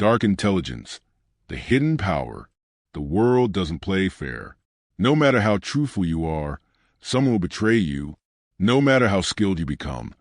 Dark intelligence, the hidden power. The world doesn't play fair. No matter how truthful you are, someone will betray you. No matter how skilled you become,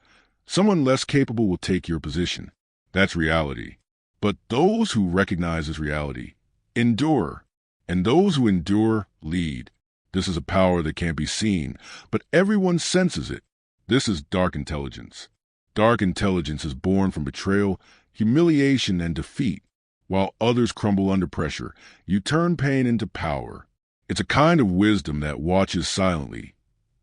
someone less capable will take your position. That's reality. But those who recognize this reality endure, and those who endure lead. This is a power that can't be seen, but everyone senses it. This is dark intelligence. Dark intelligence is born from betrayal, humiliation, and defeat. While others crumble under pressure, you turn pain into power. It's a kind of wisdom that watches silently,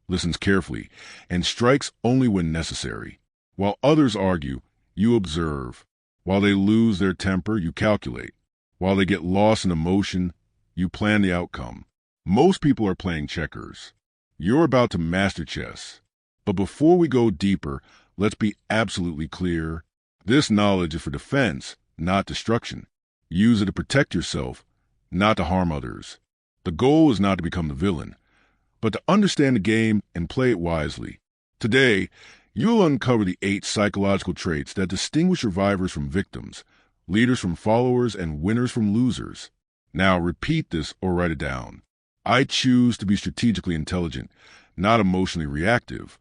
listens carefully, and strikes only when necessary. While others argue, you observe. While they lose their temper, you calculate. While they get lost in emotion, you plan the outcome. Most people are playing checkers. You're about to master chess. But before we go deeper, let's be absolutely clear. This knowledge is for defense, not destruction. Use it to protect yourself, not to harm others. The goal is not to become the villain, but to understand the game and play it wisely. Today, you'll uncover the 8 psychological traits that distinguish survivors from victims, leaders from followers, and winners from losers. Now repeat this or write it down. I choose to be strategically intelligent, not emotionally reactive.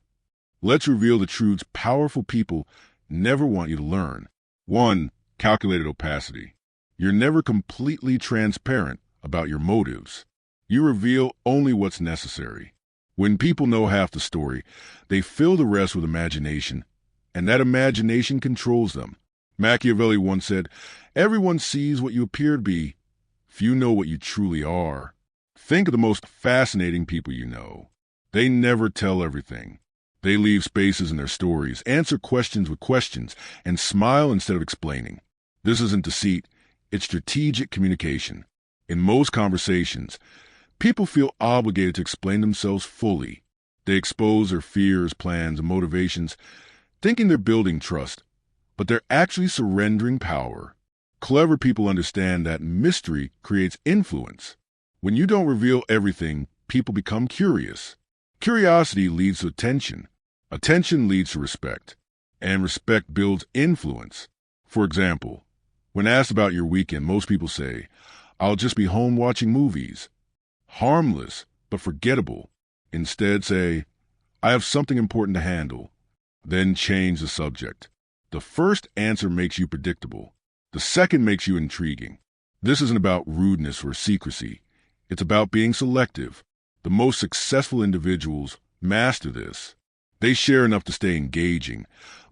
Let's reveal the truths powerful people never want you to learn. 1. Calculated opacity. You're never completely transparent about your motives. You reveal only what's necessary. When people know half the story, they fill the rest with imagination, and that imagination controls them. Machiavelli once said, "Everyone sees what you appear to be. Few know what you truly are." Think of the most fascinating people you know. They never tell everything. They leave spaces in their stories, answer questions with questions, and smile instead of explaining. This isn't deceit, it's strategic communication. In most conversations, people feel obligated to explain themselves fully. They expose their fears, plans, and motivations, thinking they're building trust, but they're actually surrendering power. Clever people understand that mystery creates influence. When you don't reveal everything, people become curious. Curiosity leads to attention. Attention leads to respect. And respect builds influence. For example, when asked about your weekend, most people say, "I'll just be home watching movies." Harmless, but forgettable. Instead say, "I have something important to handle." Then change the subject. The first answer makes you predictable. The second makes you intriguing. This isn't about rudeness or secrecy. It's about being selective. The most successful individuals master this. They share enough to stay engaging,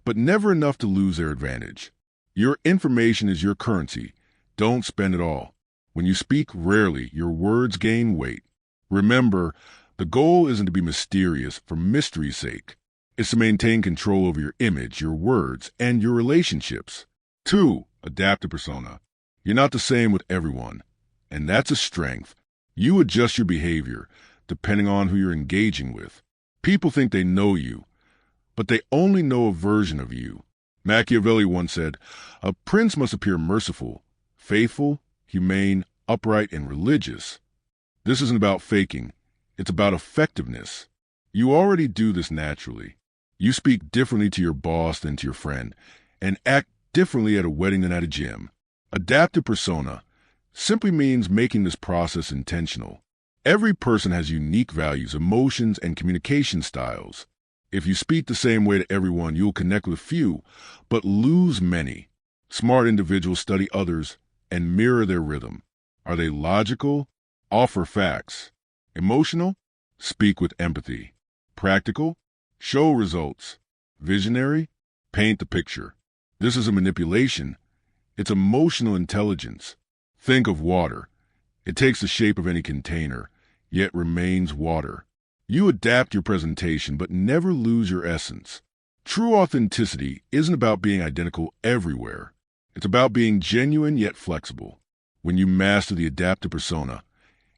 but never enough to lose their advantage. Your information is your currency. Don't spend it all. When you speak rarely, your words gain weight. Remember, the goal isn't to be mysterious for mystery's sake. It's to maintain control over your image, your words, and your relationships. 2. Adaptive persona. You're not the same with everyone, and that's a strength. You adjust your behavior depending on who you're engaging with. People think they know you, but they only know a version of you. Machiavelli once said, "A prince must appear merciful, faithful, humane, upright, and religious." This isn't about faking. It's about effectiveness. You already do this naturally. You speak differently to your boss than to your friend, and act differently at a wedding than at a gym. Adaptive persona simply means making this process intentional. Every person has unique values, emotions, and communication styles. If you speak the same way to everyone, you'll connect with few, but lose many. Smart individuals study others and mirror their rhythm. Are they logical? Offer facts. Emotional? Speak with empathy. Practical? Show results. Visionary? Paint the picture. This isn't manipulation. It's emotional intelligence. Think of water. It takes the shape of any container, yet remains water. You adapt your presentation, but never lose your essence. True authenticity isn't about being identical everywhere. It's about being genuine yet flexible. When you master the adaptive persona,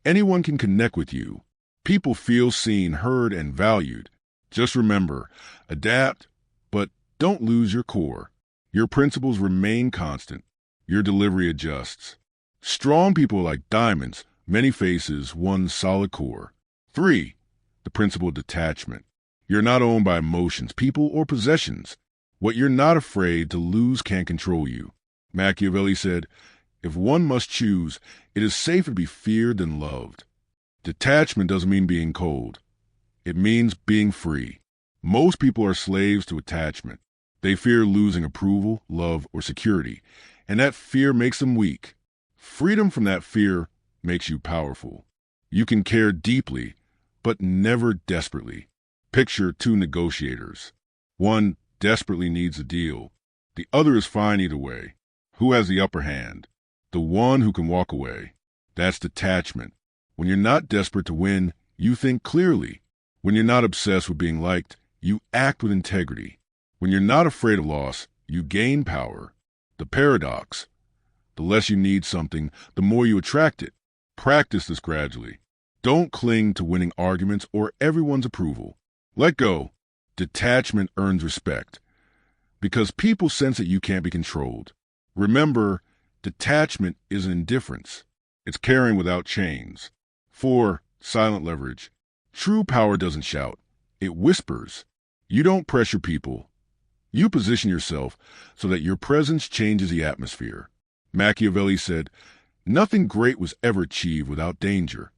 anyone can connect with you. People feel seen, heard, and valued. Just remember, adapt, but don't lose your core. Your principles remain constant. Your delivery adjusts. Strong people are like diamonds, many faces, one solid core. 3. The principle of detachment. You're not owned by emotions, people, or possessions. What you're not afraid to lose can't control you. Machiavelli said, If one must choose, it is safer to be feared than loved. Detachment doesn't mean being cold. It means being free. Most people are slaves to attachment. They fear losing approval, love, or security, and that fear makes them weak. Freedom from that fear makes you powerful. You can care deeply, but never desperately. Picture two negotiators. One desperately needs a deal. The other is fine either way. Who has the upper hand? The one who can walk away. That's detachment. When you're not desperate to win, you think clearly. When you're not obsessed with being liked, you act with integrity. When you're not afraid of loss, you gain power. The paradox. The less you need something, the more you attract it. Practice this gradually. Don't cling to winning arguments or everyone's approval. Let go. Detachment earns respect, because people sense that you can't be controlled. Remember, detachment is indifference. It's caring without chains. 4. Silent leverage. True power doesn't shout. It whispers. You don't pressure people. You position yourself so that your presence changes the atmosphere. Machiavelli said, "Nothing great was ever achieved without danger."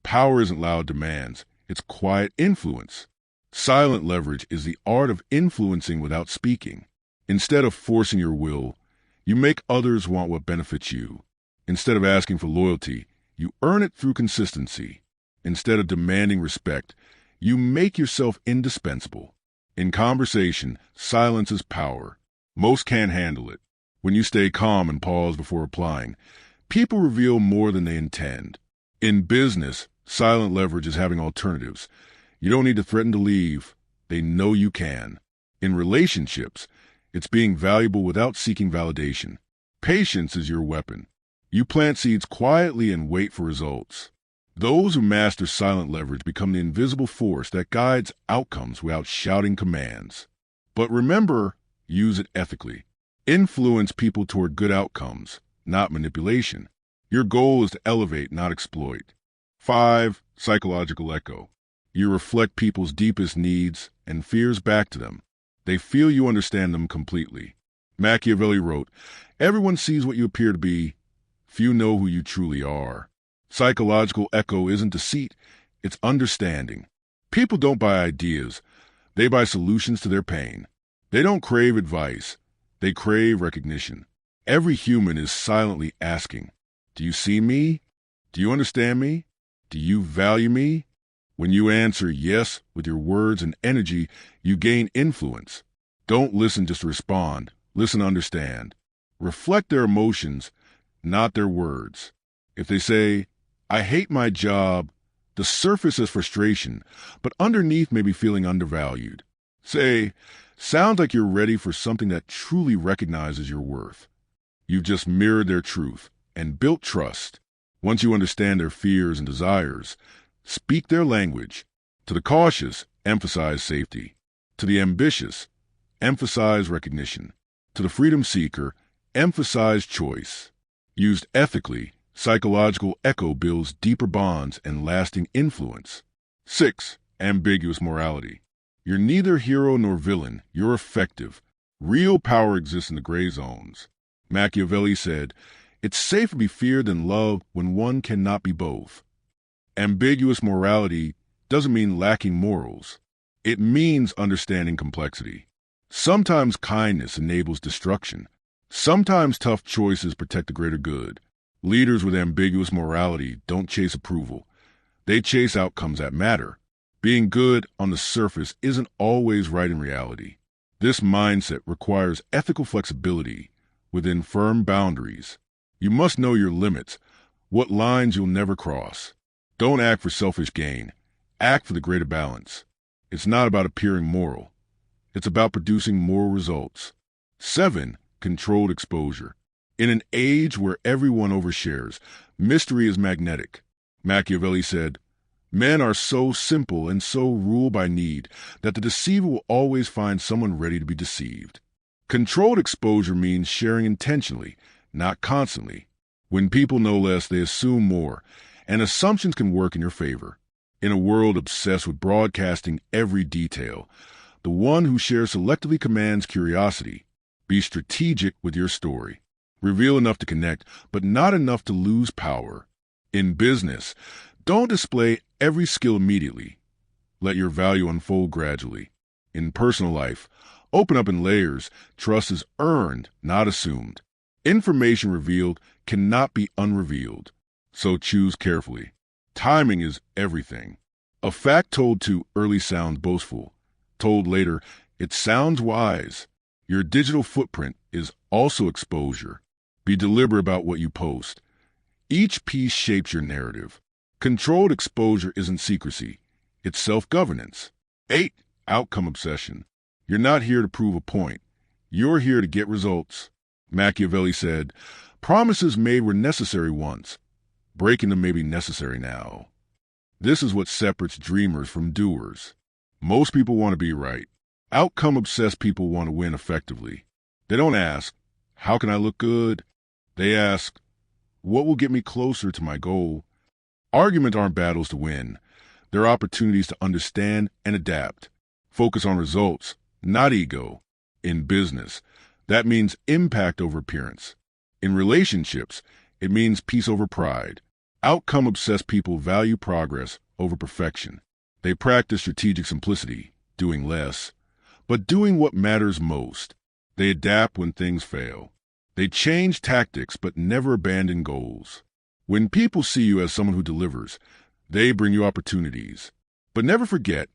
Power isn't loud demands. It's quiet influence. Silent leverage is the art of influencing without speaking. Instead of forcing your will, you make others want what benefits you. Instead of asking for loyalty, you earn it through consistency. Instead of demanding respect, you make yourself indispensable. In conversation, silence is power. Most can't handle it. When you stay calm and pause before replying, people reveal more than they intend. In business, silent leverage is having alternatives. You don't need to threaten to leave. They know you can. In relationships, it's being valuable without seeking validation. Patience is your weapon. You plant seeds quietly and wait for results. Those who master silent leverage become the invisible force that guides outcomes without shouting commands. But remember, use it ethically. Influence people toward good outcomes, not manipulation. Your goal is to elevate, not exploit. 5. Psychological echo. You reflect people's deepest needs and fears back to them. They feel you understand them completely. Machiavelli wrote, "Everyone sees what you appear to be. Few know who you truly are." Psychological echo isn't deceit, it's understanding. People don't buy ideas. They buy solutions to their pain. They don't crave advice. They crave recognition. Every human is silently asking, "Do you see me? Do you understand me? Do you value me?" When you answer yes with your words and energy, you gain influence. Don't listen just to respond. Listen to understand. Reflect their emotions, not their words. If they say, "I hate my job," the surface is frustration, but underneath may be feeling undervalued. Say, "Sounds like you're ready for something that truly recognizes your worth." You've just mirrored their truth and built trust. Once you understand their fears and desires, speak their language. To the cautious, emphasize safety. To the ambitious, emphasize recognition. To the freedom seeker, emphasize choice. Used ethically, psychological echo builds deeper bonds and lasting influence. 6. Ambiguous morality. You're neither hero nor villain. You're effective. Real power exists in the gray zones. Machiavelli said, "It's safer to be feared than loved when one cannot be both." Ambiguous morality doesn't mean lacking morals. It means understanding complexity. Sometimes kindness enables destruction. Sometimes tough choices protect the greater good. Leaders with ambiguous morality don't chase approval. They chase outcomes that matter. Being good on the surface isn't always right in reality. This mindset requires ethical flexibility within firm boundaries. You must know your limits, what lines you'll never cross. Don't act for selfish gain. Act for the greater balance. It's not about appearing moral. It's about producing moral results. 7. Controlled exposure. In an age where everyone overshares, mystery is magnetic. Machiavelli said, "Men are so simple and so ruled by need that the deceiver will always find someone ready to be deceived." Controlled exposure means sharing intentionally, not constantly. When people know less, they assume more, and assumptions can work in your favor. In a world obsessed with broadcasting every detail, the one who shares selectively commands curiosity. Be strategic with your story. Reveal enough to connect, but not enough to lose power. In business, don't display every skill immediately. Let your value unfold gradually. In personal life, open up in layers. Trust is earned, not assumed. Information revealed cannot be unrevealed, so choose carefully. Timing is everything. A fact told too early sounds boastful. Told later, it sounds wise. Your digital footprint is also exposure. Be deliberate about what you post. Each piece shapes your narrative. Controlled exposure isn't secrecy. It's self-governance. 8. Outcome obsession. You're not here to prove a point. You're here to get results. Machiavelli said, "Promises made were necessary once. Breaking them may be necessary now." This is what separates dreamers from doers. Most people want to be right. Outcome-obsessed people want to win effectively. They don't ask, "How can I look good?" They ask, "What will get me closer to my goal?" Arguments aren't battles to win. They're opportunities to understand and adapt. Focus on results, not ego. In business, that means impact over appearance. In relationships, it means peace over pride. Outcome-obsessed people value progress over perfection. They practice strategic simplicity, doing less, but doing what matters most. They adapt when things fail. They change tactics but never abandon goals. When people see you as someone who delivers, they bring you opportunities. But never forget,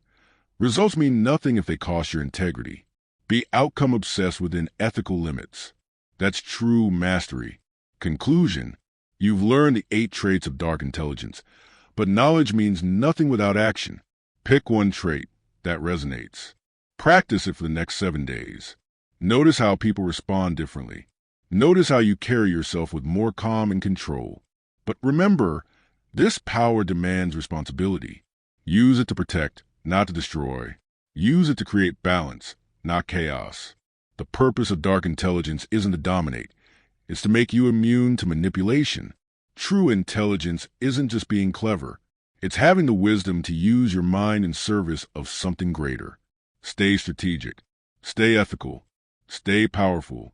results mean nothing if they cost your integrity. Be outcome-obsessed within ethical limits. That's true mastery. Conclusion: you've learned the 8 traits of dark intelligence, but knowledge means nothing without action. Pick one trait that resonates. Practice it for the next 7 days. Notice how people respond differently. Notice how you carry yourself with more calm and control. But remember, this power demands responsibility. Use it to protect, not to destroy. Use it to create balance, not chaos. The purpose of dark intelligence isn't to dominate. It's to make you immune to manipulation. True intelligence isn't just being clever. It's having the wisdom to use your mind in service of something greater. Stay strategic. Stay ethical. Stay powerful.